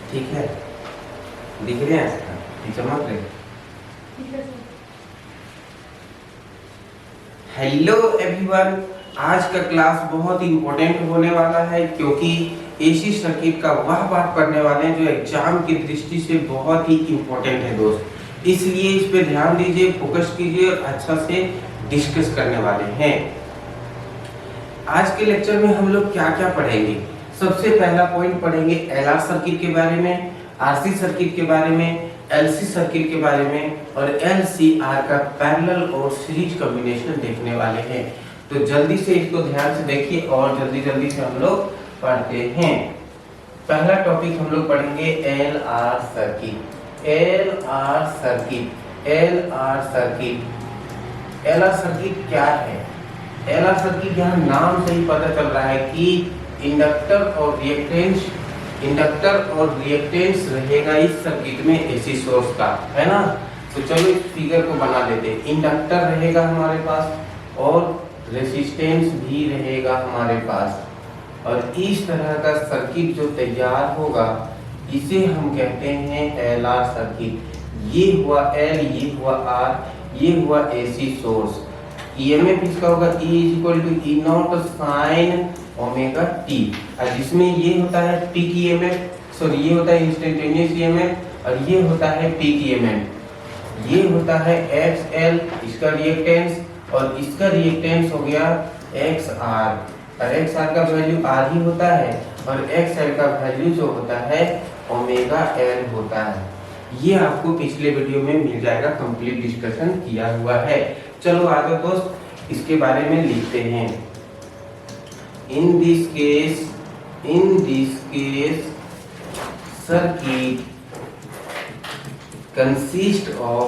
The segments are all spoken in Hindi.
ठीक है, दिख रहे हैं, चमक रहे। हेलो एवरीवन, आज का क्लास बहुत इंपॉर्टेंट होने वाला है क्योंकि एसी सर्किट का वह बात पढ़ने वाले हैं जो एग्जाम की दृष्टि से बहुत ही इंपॉर्टेंट है दोस्त। इसलिए इस पे ध्यान दीजिए, फोकस कीजिए और अच्छा से डिस्कस करने वाले हैं। आज के लेक्चर में हम लोग क्या क्या पढ़ेंगे। सबसे पहला पॉइंट पढ़ेंगे एलआर सर्किट के बारे में, आरसी सर्किट के बारे में, एलसी सर्किट के बारे में और एलसीआर का पैरेलल और सीरीज कॉम्बिनेशन देखने वाले हैं। तो जल्दी से इसको ध्यान से देखिए और जल्दी जल्दी से हम लोग पढ़ते हैं। पहला टॉपिक हम लोग पढ़ेंगे LR circuit. LR circuit, LR circuit, LR circuit क्या है? एलआर सर्किट यहाँ नाम से ही पता चल रहा है कि इंडक्टर और रिएक्टेंस रहेगा इस सर्किट में एसी सोर्स का, है ना। तो चलो इस फिगर को बना लेते हैं। इंडक्टर रहेगा हमारे पास और रेसिस्टेंस भी रहेगा हमारे पास, और इस तरह का सर्किट जो तैयार होगा इसे हम कहते हैं एलआर सर्किट। ये हुआ एल, ये हुआ आर, ये हुआ एसी सोर्स। ईएमएफ इसका होगा E = E naught sine omega T, और जिसमें ये होता है पीक ईएमएफ, सॉरी ये होता है इंस्टेंटेनियस ईएमएफ और ये होता है पीक ईएमएफ। ये होता है XL इसका रिएक्टेंस और इसका रिएक्टेंस हो गया XR, और XR का वैल्यू R ही होता है और XL का वैल्यू जो होता है ओमेगा L होता है। ये आपको पिछले वीडियो में मिल जाएगा, कंप्लीट डिस्कशन किया हुआ है। चलो आगे दोस्त इसके बारे में लिखते हैं। In this case circuit consists of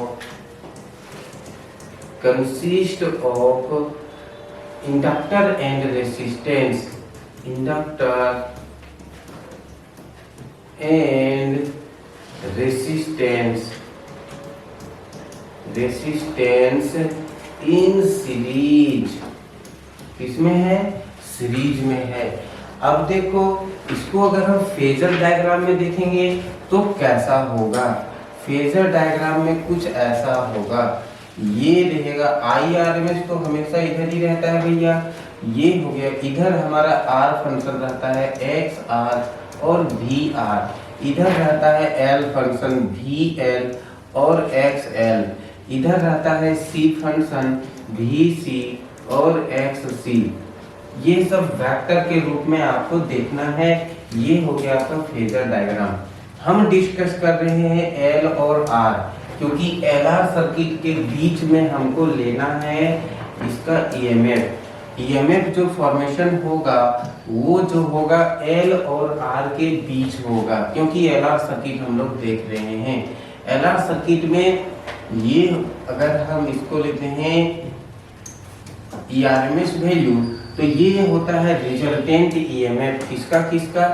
inductor and resistance, inductor and resistance in series। किसमें है? सीरीज में है। अब देखो इसको अगर हम फेजर डायग्राम में देखेंगे तो कैसा होगा। फेजर डायग्राम में कुछ ऐसा होगा, ये रहेगा IRMS तो हमेशा इधर ही रहता है भैया। ये हो गया, इधर हमारा R फंक्शन रहता है XR और VR, इधर रहता है L फंक्शन VL और XL, इधर रहता है C फंक्शन VC और XC। ये सब वेक्टर के रूप में आपको देखना है। ये हो गया आपका फेजर डायग्राम। हम डिस्कस कर रहे हैं L और R क्योंकि LR सर्किट के बीच में हमको लेना है इसका EMF जो फॉर्मेशन होगा वो जो होगा L और R के बीच होगा, क्योंकि LR सर्किट हम लोग देख रहे हैं। LR सर्किट में ये अगर हम इसको लेते हैं ERMS वैल्यू, तो ये होता है रिजल्टेंट EMF। किसका?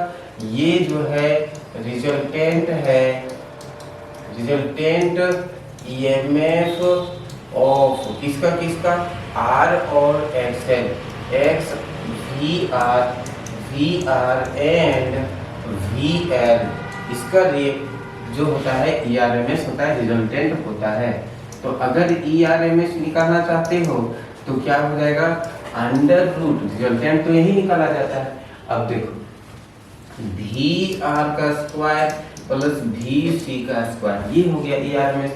ये जो है रिजल्टेंट है, रिजल्टेंट EMF ऑफ किसका R और XL, X VR and VL। इसका जो होता है ERMS होता है, रिजल्टेंट होता है। तो अगर ERMS निकालना चाहते हो तो क्या हो जाएगा? अंडर रूट, रिजल्टेंट तो यही निकाला जाता है। अब देखो VR का स्क्वायर प्लस VC का स्क्वायर, ये हो गया ERMS।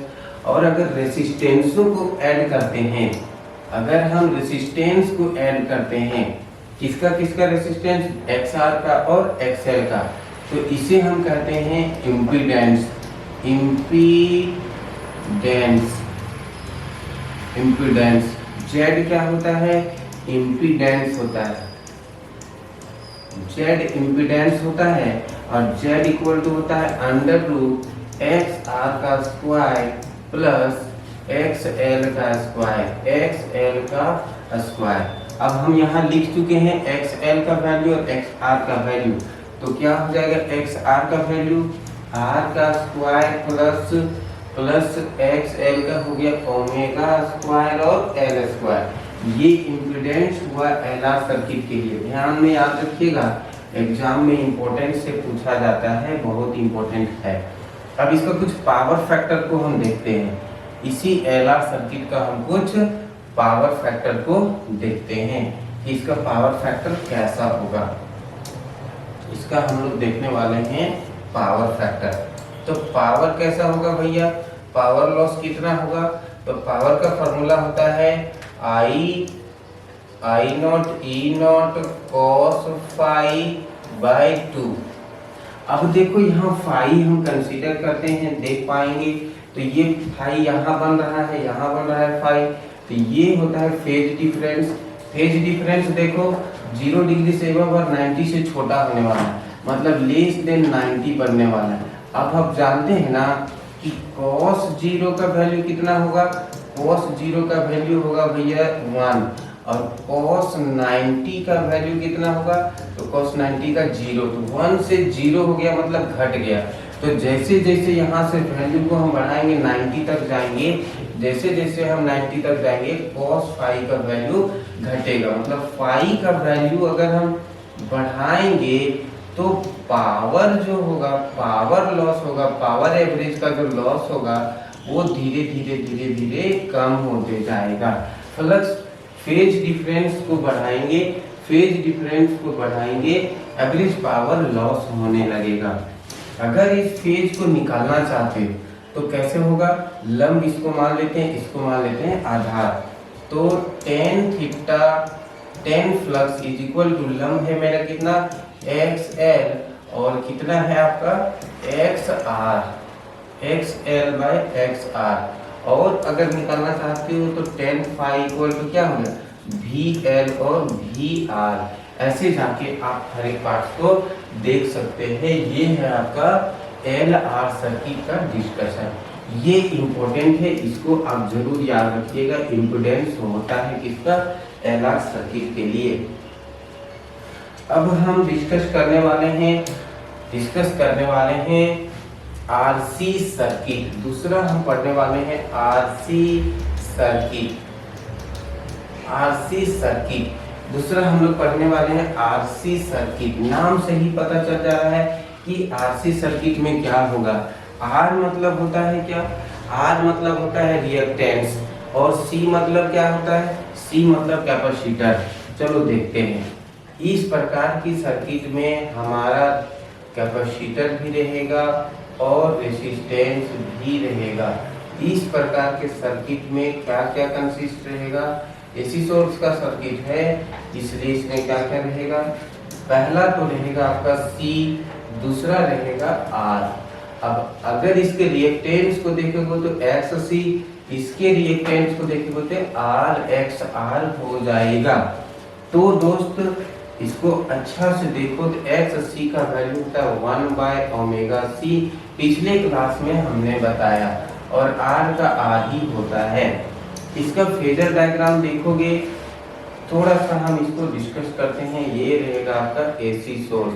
और अगर रेसिस्टेंसों को ऐड करते हैं, अगर हम रेसिस्टेंस को ऐड करते हैं, किसका रेसिस्टेंस? XR का और XL का, तो इसे हम कहते हैं इम्पीडेंस। Z क्या होता है? इम्पीडेंस होता है। Z इम्पीडेंस होता है और Z इक्वल टू होता है अंडर रूट XR का स्क्वायर प्लस XL का स्क्वायर। अब हम यहाँ लिख चुके हैं XL का वैल्यू और XR का वैल्यू, तो क्या हो जाएगा? XR का वैल्यू R का स्क्वायर प्लस XL का हो गया ओमेगा स्क्वायर और L स्क्वायर। ये इम्पीडेंस हुआ एलआर सर्किट के लिए। ध्यान में याद रखिएगा, एग्जाम में इम्पोर्टेंट से पूछा जाता है, बहुत इम्पोर्टेंट है। अब इसका कुछ पावर फैक्टर को हम देखते हैं, इसी एलआर सर्किट का हम कुछ पावर फैक्टर को देखते हैं कि इसका पावर फैक्टर कैसा होगा। इसका हम लोग देखने वाले हैं पावर फैक्टर। तो पावर कैसा होगा भैया, पावर लॉस कितना होगा, तो पावर का फॉर्मूला होता है I naught E naught cos phi by 2। अब देखो यहाँ फाई हम कंसीडर करते हैं, देख पाएंगे तो ये फाई यहाँ बन रहा है, यहाँ बन रहा है फाई, तो ये होता है फेज डिफरेंस। फेज डिफरेंस देखो 0 डिग्री से एबव और 90 से छोटा होने वाला है, मतलब लेस देन 90 बनने वाला है। अब आप जानते हैं ना कि cos 0 का वैल्यू कितना होगा, cos 0 का वैल्यू होगा भैया 1, और cos 90 का वैल्यू कितना होगा, तो cos 90 का 0, तो 1 से 0 हो गया मतलब घट गया। तो जैसे जैसे यहाँ से वैल्यू को हम बढ़ाएंगे 90 तक जाएंगे, जैसे जैसे हम 90 तक जाएंगे cos फाई का वैल्यू घटेगा, मतलब फाई का वैल्यू अगर हम बढ़ाएंगे तो पावर जो होगा, पावर लॉस होगा, पावर एवरेज का जो लॉस होगा वो धीरे धीरे धीरे धीरे कम होते जाएगा। फ्लक्स फेज डिफरेंस को बढ़ाएंगे, फेज डिफरेंस को बढ़ाएंगे, एवरेज पावर लॉस होने लगेगा। अगर इस फेज को निकालना चाहते तो कैसे होगा, लंब इसको मान लेते हैं, इसको मान लेते हैं आधार, तो tan theta tan flux is equal to लंब है मेरा कितना XL और कितना है आपका XR, XL बाय XR। और अगर निकालना चाहते हो तो tan फाई इक्वल टू क्या होगा VL और VR। ऐसे जाके आप हर एक पार्ट को देख सकते हैं। ये है आपका LR सर्किट का डिस्कशन, ये इम्पोर्टेंट है, इसको आप जरूर याद रखिएगा। इम्पीडेंस होता है किसका, LR सर्किट के लिए। अब हम डिस्कस करने वाले हैं RC सर्किट। दूसरा हम पढ़ने वाले हैं RC सर्किट। RC सर्किट दूसरा हम लोग पढ़ने वाले हैं RC सर्किट। नाम से ही पता चल जा रहा है कि RC सर्किट में क्या होगा। R मतलब होता है क्या, R मतलब होता है रिएक्टेंस, और C मतलब क्या होता है, C मतलब कैपेसिटर। चलो देखते हैं। इस प्रकार की सर्किट में हमारा कैपेसिटर भी रहेगा और रेसिस्टेंस भी रहेगा। इस प्रकार के सर्किट में क्या क्या कंसिस्ट रहेगा, एसी सोर्स का सर्किट है, इसलिए इसमें क्या क्या रहेगा, पहला तो रहेगा आपका C, दूसरा रहेगा R। अब अगर इसके रिएक्टेंस को देखेंगे तो XC, इसके रिएक्टेंस को देखेंगे तो RXR हो जाएगा। तो दोस्त इसको अच्छा से देखो तो XC का वैल्यू होता है 1/ωc, पिछले क्लास में हमने बताया, और R का R ही होता है। इसका फेजर डायग्राम देखोगे, थोड़ा सा हम इसको डिस्कस करते हैं। ये रहेगा आपका AC source,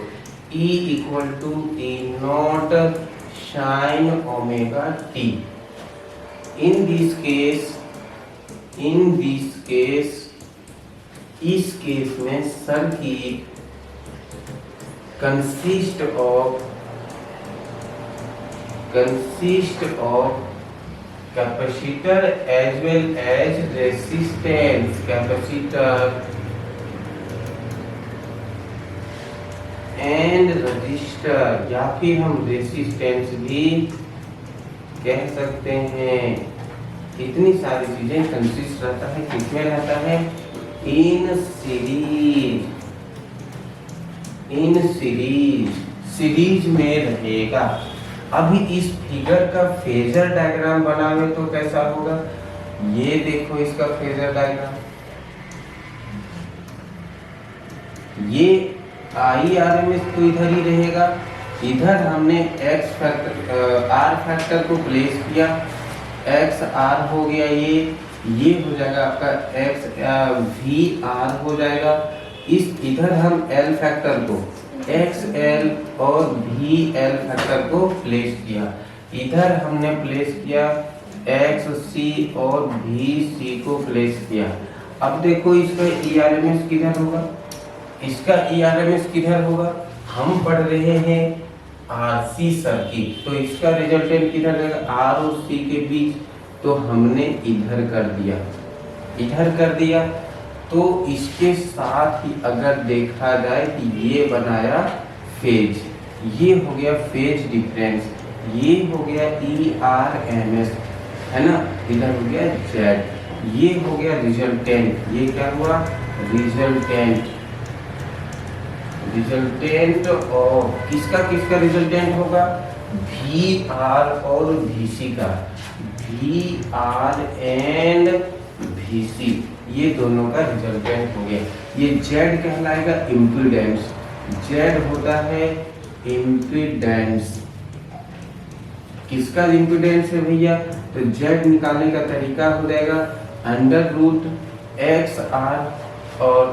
E equal to E naught sine omega t। In this case इस केस में circuit consist of capacitor as well as resistance, capacitor and resistor, या फिर हम रेसिस्टेंस भी कह सकते हैं। इतनी सारी चीजें कंसिस्ट रहता है, किसमें रहता है, इन सीरीज में रहेगा। अभी इस फिगर का फेजर डायग्राम बनावे तो कैसा होगा, ये देखो इसका फेजर डायग्राम, ये IRMS तो इधर ही रहेगा, इधर हमने R फैक्टर को प्लेस किया, XR हो गया, ये हो जाएगा आपका VR हो जाएगा। इधर हम L फैक्टर को XL और VL फैक्टर को प्लेस किया, इधर हमने प्लेस किया XC और VC को प्लेस किया। अब देखो इसका ERMS किधर होगा, इसका ERMS किधर होगा, हम पढ़ रहे हैं RC सर्किट, तो इसका रिजल्टेंट किधर रहेगा, R और C के बीच, तो हमने इधर कर दिया, इधर कर दिया। तो इसके साथ ही अगर देखा जाए कि ये बनाया फेज, ये हो गया फेज डिफरेंस, ये हो गया ERMS, है ना, इधर हो गया Z, ये हो गया रिजल्टेंट, ये क्या हुआ रिजल्टेंट, रिजल्टेंट और किसका रिजल्टेंट होगा, VR और VC का, VR एंड VC, ये दोनों का रिजल्टेंट हो गया। ये Z कहलाएगा इम्पीडेंस, Z होता है इम्पीडेंस, किसका इम्पीडेंस है भैया, तो Z निकालने का तरीका हो जाएगा √XR और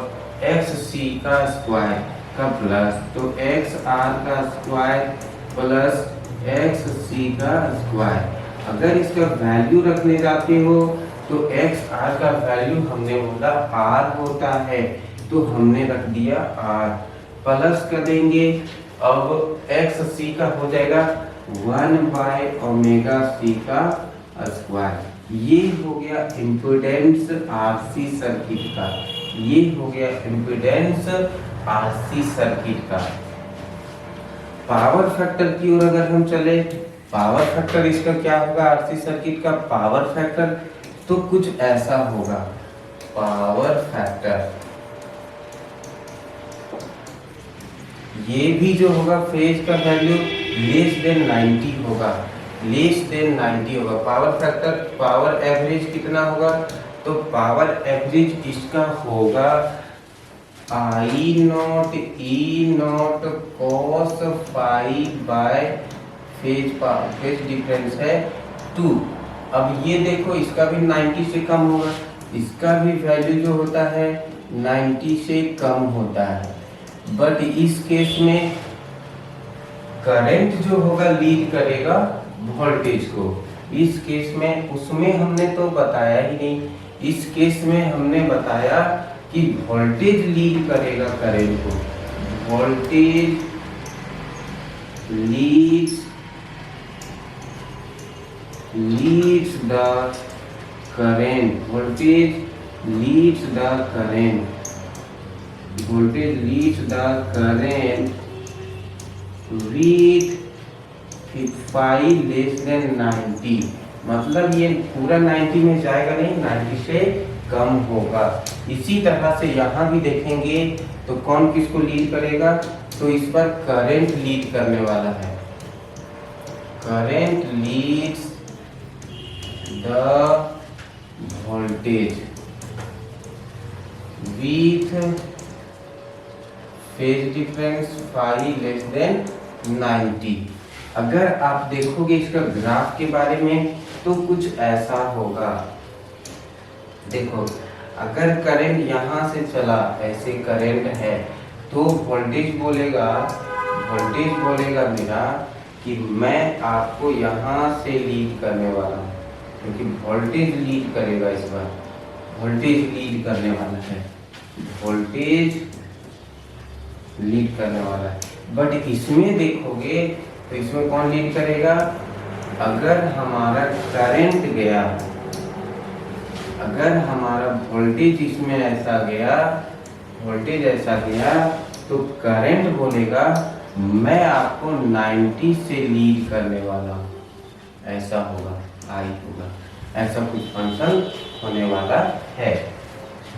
XC का स्क्वायर का प्लस, तो XR का स्क्वायर प्लस XC का स्क्वायर। अगर इसका वैल्यू रखने जाते हो तो XR का वैल्यू हमने बोला R होता है, तो हमने रख दिया R, प्लस कर देंगे, अब XC का हो जाएगा 1/ωc का स्क्वायर। ये हो गया इम्पीडेंस RC सर्किट का, ये हो गया इम्पीडेंस RC सर्किट का। पावर फैक्टर की ओर अगर हम चले, पावर फैक्टर इसका क्या होगा, RC सर्किट का पावर फैक्टर तो कुछ ऐसा होगा, पावर फैक्टर ये भी जो होगा फेज का वैल्यू लेस देन 90 होगा, लेस देन 90 होगा। पावर फैक्टर, पावर एवरेज कितना होगा, तो पावर एवरेज इसका होगा I0 E0 cos phi bye phase difference है 2। अब ये देखो इसका भी 90 से कम होगा, इसका भी वैल्यू जो होता है 90 से कम होता है, बट इस केस में करंट जो होगा लीड करेगा वोल्टेज को। इस केस में उसमें हमने तो बताया ही नहीं, इस केस में हमने बताया कि वोल्टेज लीड करेगा करंट को, voltage leads the current, voltage leads the current, voltage leads the current with phi less than 90, मतलब ये पूरा 90 में जाएगा नहीं, 90 से कम होगा। इसी तरह से यहाँ भी देखेंगे तो कौन किसको लीड करेगा, तो इस पर करंट लीड करने वाला है, current leads the voltage with phase difference phi less than 90। अगर आप देखोगे इसका ग्राफ के बारे में तो कुछ ऐसा होगा, देखो अगर करंट यहाँ से चला, ऐसे करंट है, तो वोल्टेज बोलेगा मेरा कि मैं आपको यहाँ से लीड करने वाला हूँ, क्योंकि वोल्टेज लीड करेगा, इस बार वोल्टेज लीड करने वाला है, वोल्टेज लीड करने वाला है। बट इसमें देखोगे तो इसमें कौन लीड करेगा, अगर हमारा करंट गया, अगर हमारा वोल्टेज इसमें ऐसा गया, वोल्टेज ऐसा गया, तो करंट बोलेगा मैं आपको 90 से लीड करने वाला हूँ, ऐसा होगा, आई होगा, ऐसा कुछ फंक्शन होने वाला है।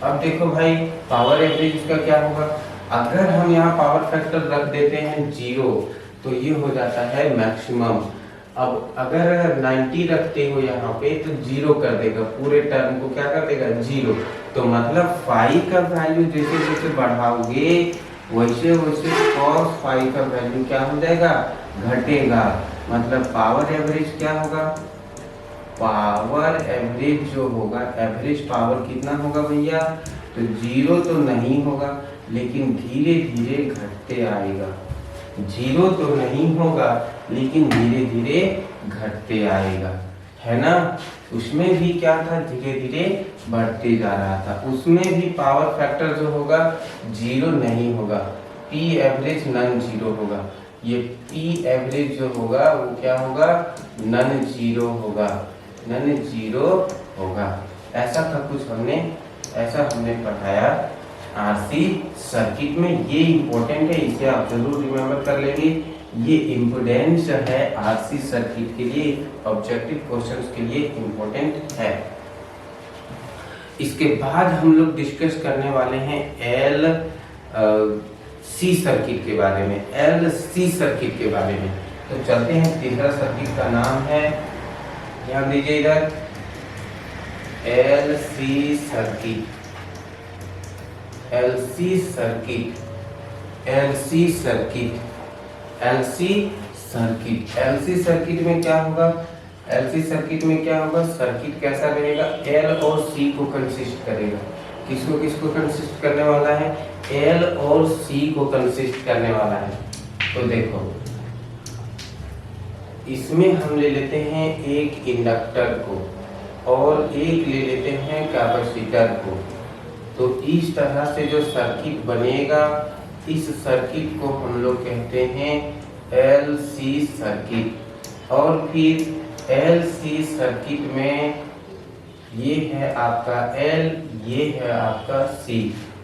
अब देखो भाई पावर एवरेज इसका क्या होगा, अगर हम यहाँ पावर फैक्टर रख देते हैं 0 तो ये हो जाता है मैक्सिमम। अब अगर 90 रखते हो यहाँ पे तो 0 कर देगा, पूरे टर्म को क्या कर देगा 0, तो मतलब फाई का वैल्यू जैसे जैसे बढ़ाओगे वैसे वैसे cos फाई का वैल्यू क्या हो जाएगा, घटेगा। मतलब पावर एवरेज क्या होगा, पावर एवरेज जो होगा, एवरेज पावर कितना होगा भैया, तो 0 तो नहीं होगा लेकिन धीरे धीरे घटते आएगा, 0 तो नहीं होगा लेकिन धीरे धीरे घटते आएगा, है ना, उसमें भी क्या था, धीरे धीरे बढ़ते जा रहा था। उसमें भी पावर फैक्टर जो होगा जीरो नहीं होगा, पी एवरेज नन जीरो होगा। ये पी एवरेज जो होगा वो क्या होगा, नन जीरो होगा, नन जीरो होगा। ऐसा था कुछ ऐसा हमने पढ़ाया आरसी सर्किट में। ये इम्पोर्टेंट है, इसे आप जरूर रिमेम्बर कर लेंगे। ये इम्पोर्टेंस है आरसी सर्किट के लिए, ऑब्जेक्टिव क्वेश्चंस के लिए इम्पोर्टेंट है। इसके बाद हम लोग डिस्कस करने वाले हैं एल सी सर्किट के बारे में, एल सी सर्किट के बारे में। तो चलते हैं, तीसरा सर्किट का नाम है, ध्यान दीजिए इधर, L C circuit, L C circuit, L C circuit, L C circuit. L C circuit में क्या होगा, एल सी सर्किट में क्या होगा, सर्किट कैसा रहेगा, एल और सी को कंसिस्ट करेगा। किसको किसको कंसिस्ट करने वाला है, एल और सी को कंसिस्ट करने वाला है। तो देखो इसमें हम ले लेते हैं एक इंडक्टर को और एक ले लेते हैं कैपेसिटर को। तो इस तरह से जो सर्किट बनेगा, इस सर्किट को हम लोग कहते हैं एल सी सर्किट। और फिर एल सी सर्किट में ये है आपका L, ये है आपका C।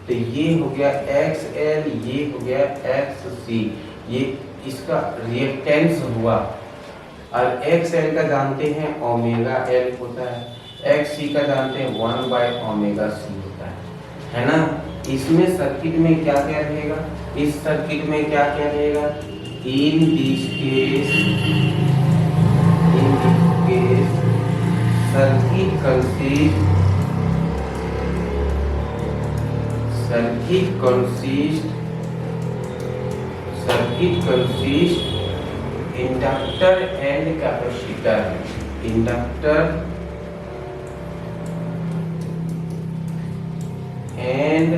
तो ये हो गया XL, ये हो गया XC, ये इसका रिएक्टेंस हुआ। और XL का जानते हैं ओमेगा L होता है, XC का जानते हैं 1/ओमेगा C होता है ना। इसमें सर्किट में क्या क्या रहेगा, इस सर्किट में क्या क्या रहेगा, इन this case circuit consist inductor and capacitor, inductor and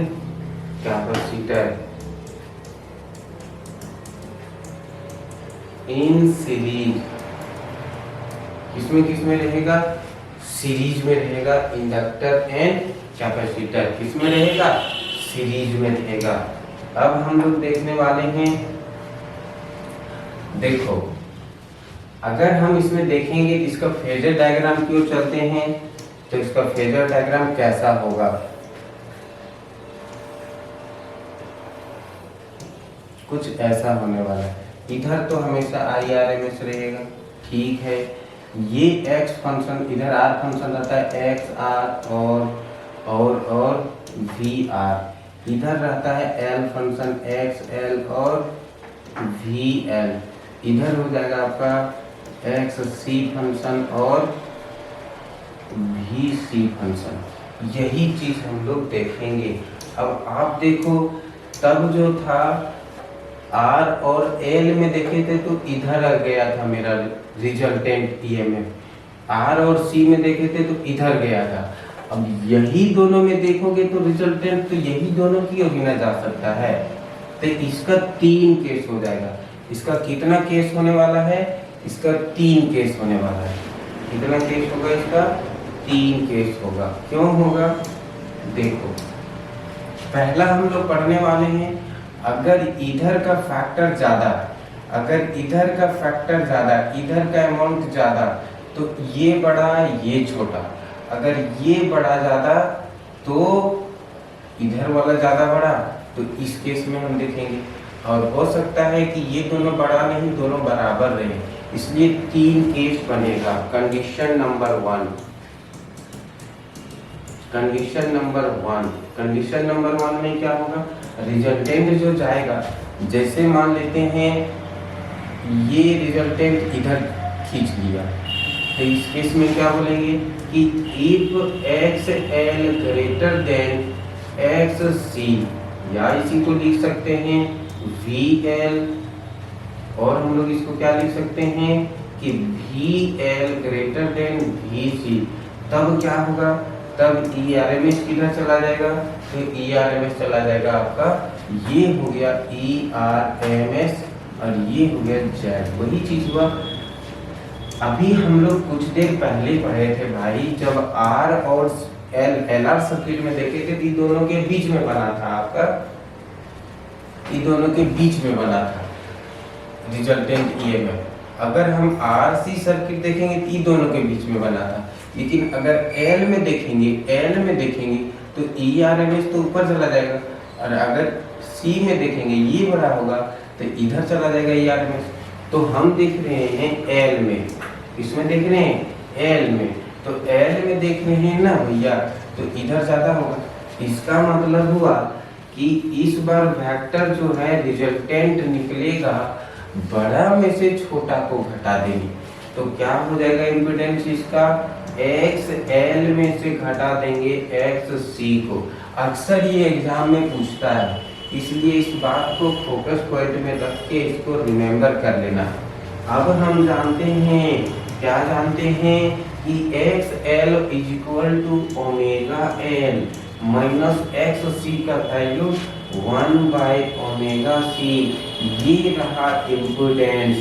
capacitor in series. किसमें रहेगा, सीरीज में रहेगा। इंडक्टर एंड कैपेसिटर किसमें रहेगा, सीरीज में रहेगा। अब हम लोग देखने वाले हैं, देखो अगर हम इसमें देखेंगे इसका फेजर डायग्राम की ओर चलते हैं, तो इसका फेजर डायग्राम कैसा होगा, कुछ ऐसा होने वाला है। इधर तो हमेशा IRMS रहेगा, ठीक है। ये x फंक्शन, इधर r फंक्शन रहता है x r और VR। इधर रहता है L फंक्शन x L और VL। इधर हो जाएगा आपका XC फंक्शन और VC फंक्शन। यही चीज हम लोग देखेंगे। अब आप देखो, तब जो था R और L में देखे थे तो इधर आ गया था मेरा रिजल्टेंट EMF, R और C में देखे थे तो इधर गया था। अब यही दोनों में देखोगे तो रिजल्टेंट तो यही दोनों की गिना जा सकता है। तो इसका 3 केस हो जाएगा। इसका कितना केस होने वाला है, इसका 3 केस होने वाला है। कितना केस होगा इसका, 3 केस होगा। क्यों होगा, देखो पहला हम लोग पढ़ने वाले हैं, अगर इधर का फैक्टर ज्यादा, अगर इधर का फैक्टर ज्यादा, इधर का अमाउंट ज्यादा, तो ये बड़ा ये छोटा। अगर ये बड़ा ज्यादा तो इधर वाला ज्यादा बड़ा, तो इस केस में हम देखेंगे। और हो सकता है कि ये दोनों बड़ा नहीं, दोनों बराबर रहे, इसलिए 3 केस बनेगा। Condition number 1, condition number 1, condition number 1 में क्या होगा, रिजल्टेंट जो जाएगा, जैसे मान लेते हैं ये रिजल्टेंट इधर खींच लिया, तो इस केस में क्या बोलेंगे कि if XL greater than XC, या इसी को लिख सकते हैं VL, और हम लोग इसको क्या लिख सकते हैं कि VL ग्रेटर देन VC। तब क्या होगा, तब ERMS किधर चला जाएगा, तो ERMS चला जाएगा आपका, ये हो गया ERMS और ये हो गया Z। वही चीज हुआ, अभी हम लोग कुछ देर पहले पढ़े थे भाई, जब आर और एल आर सर्किट में देखे थे, ये दोनों के बीच में बना था आपका, ये दोनों के बीच में बना था रिजल्टेंट ईएमएफ। अगर हम आरसी सर्किट देखेंगे तो ये दोनों के बीच में बना था, लेकिन अगर एल में देखेंगे तो ई आर एम एस तो ऊपर चला जाएगा, और अगर सी में देखेंगे ये बड़ा होगा तो इधर चला जाएगा ई आर एम एस। तो हम देख रहे हैं एल में, इसमें देख रहे हैं एल में, तो एल में देख रहे हैं ना भैया, तो इधर ज्यादा होगा। इसका मतलब हुआ कि इस बार वेक्टर जो है रिजल्टेंट निकलेगा बड़ा में से छोटा को घटा देंगे, तो क्या हो जाएगा इम्पीडेंस इसका, एक्स एल में से घटा देंगे एक्स सी को। अक्सर ये एग्जाम में पूछता है, इसलिए इस बात को फोकस पॉइंट में रख के इसको रिमेम्बर कर लेना। अब हम जानते हैं, क्या जानते हैं कि X L is equal to omega L minus X C का वैल्यू 1/ओमेगा सी। ये रहा इम्पीडेंस।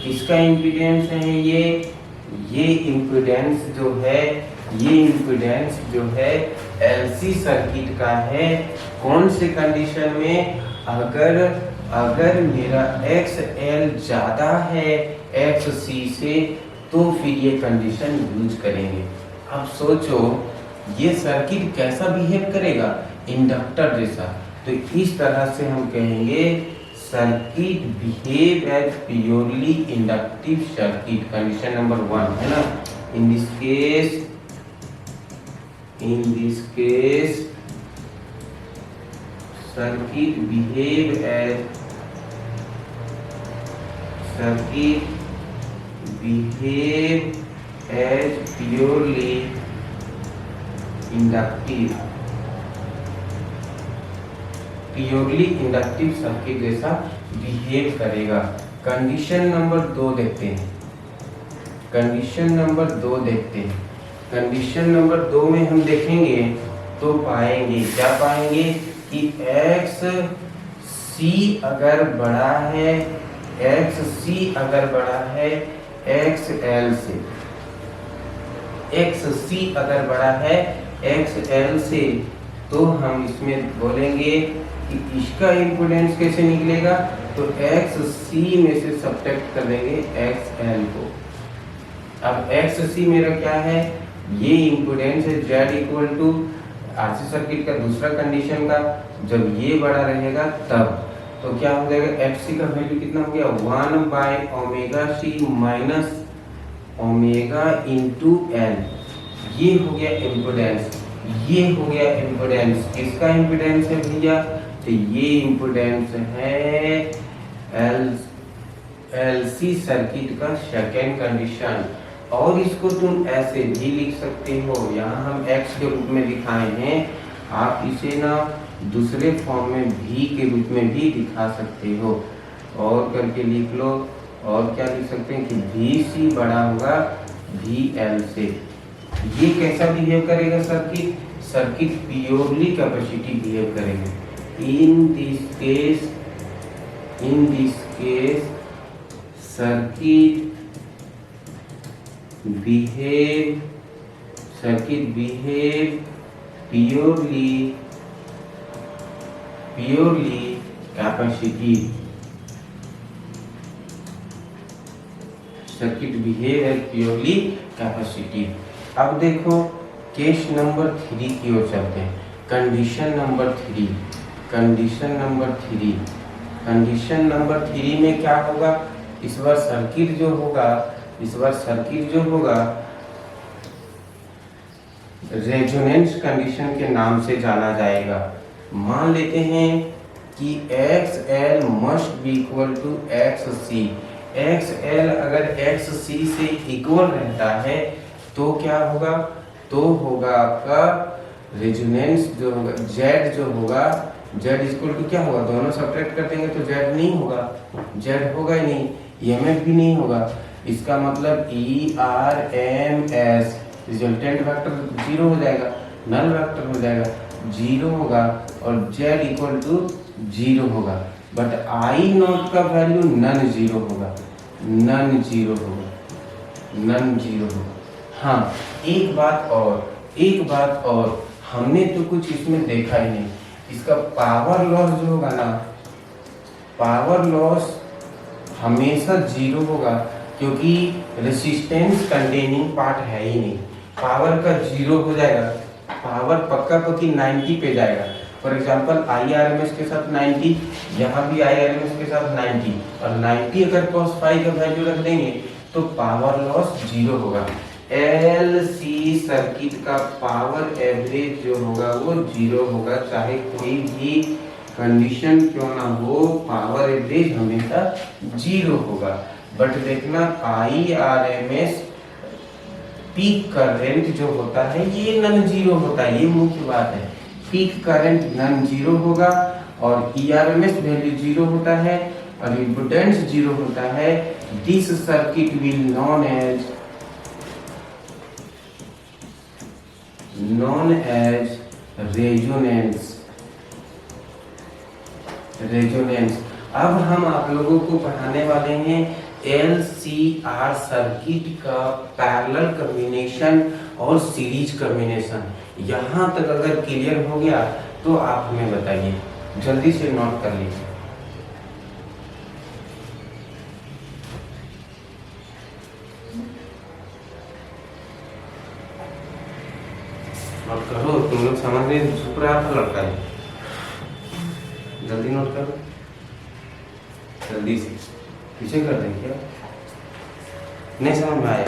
किसका इम्पीडेंस है ये इम्पीडेंस जो है एलसी सर्किट का है। कौन से कंडीशन में, अगर मेरा एक्स एल ज्यादा है एक्स सी से, तो फिर ये कंडीशन यूज करेंगे। अब सोचो ये सर्किट कैसा बिहेव करेगा, इंडक्टर जैसा। तो इस तरह से हम कहेंगे circuit behave as purely inductive circuit, condition number 1 है ना। In this case circuit behave as purely inductive circuit जैसा बिहेव करेगा। कंडीशन नंबर 2 देखते हैं। कंडीशन नंबर 2 में हम देखेंगे तो पाएंगे, क्या पाएंगे कि एक्स सी अगर बड़ा है एक्स एल से, एक्स एल से, तो हम इसमें बोलेंगे कि इसका इम्पीडेंस कैसे निकलेगा, तो एक्स सी में से सब्ट्रैक्ट कर देंगे एक्स एल को। अब एक्स सी मेरा क्या है, ये इम्पीडेंस है Z equal to RC circuit का दूसरा कंडीशन का, जब ये बड़ा रहेगा तब, तो क्या हो जाएगा, एफ सी का वैल्यू कितना हो गया 1/ओमेगा सी माइनस ओमेगा इंटू एल। ये हो गया इम्पीडेंस। किसका इम्पीडेंस है भैया, तो ये इम्पीडेंस है एलसी सर्किट का सेकेंड कंडीशन। और इसको तुम ऐसे भी लिख सकते हो, यहाँ हम x के रूप में दिखाए हैं, आप इसे ना दूसरे फॉर्म में v के रूप में भी दिखा सकते हो, और करके लिख लो। और क्या लिख सकते हैं कि VC बड़ा होगा VL से। ये कैसा बिहेव करेगा सर्किट प्योरली कैपेसिटी बिहेव करेगा। In this case circuit behave purely capacitive. Circuit behave as purely capacitive. अब देखो केस नंबर 3 की ओर चलते हैं। कंडीशन नंबर 3 में क्या होगा, इस बार सर्किट जो होगा रेजोनेंस कंडीशन के नाम से जाना जाएगा। मान लेते हैं कि X L must be equal to X C. X L अगर एक्स सी से इक्वल रहता है तो क्या होगा, तो होगा आपका रेजोनेंस जो होगा जेड जेड इक्वल टू क्या होगा, दोनों सब्ट्रैक्ट कर देंगे तो जेड नहीं होगा, जेड होगा ही नहीं, ईएमएफ भी नहीं होगा। इसका मतलब E R M S resultant vector 0 हो जाएगा, नल वेक्टर हो जाएगा, 0 होगा, और जेड इक्वल टू 0 होगा। बट आई नॉट का वैल्यू नन जीरो होगा। नन जीरो होगा। हाँ, एक बात और हमने तो कुछ इसमें देखा ही नहीं। इसका पावर लॉस जो होगा ना, पावर लॉस हमेशा जीरो होगा, क्योंकि रेसिस्टेंस कंटेनिंग पार्ट है ही नहीं। पावर का जीरो हो जाएगा, पावर पक्का पक्की 90 पे जाएगा। फॉर एग्जांपल IRMS के साथ 90, यहाँ भी IRMS के साथ 90, और 90 अगर cos फाई का वैल्यू रख देंगे तो पावर लॉस जीरो होगा। LC सर्किट का पावर एवरेज जो होगा वो जीरो होगा, चाहे कोई भी कंडीशन क्यों ना हो, पावर एवरेज हमेशा जीरो होगा। बट देखना IRMS पीक करंट जो होता है ये नन जीरो होता है, ये मुख्य बात है। पीक करंट नन जीरो होगा और ERMS वैल्यू जीरो होता है और इम्पीडेंस जीरो होता है। This circuit will known as resonance. अब हम आप लोगों को पढ़ाने वाले हैं LCR सर्किट का पैरेलल कॉम्बिनेशन और सीरीज कॉम्बिनेशन। यहाँ तक अगर क्लियर हो गया तो आप हमें बताइए, जल्दी से नोट कर लीजिए। नोट करो, तुम लोग समझ रहे, चुप रहा था लड़का है, जल्दी नोट करो, जल्दी से। पीछे कर दें क्या? नहीं समझ में आया?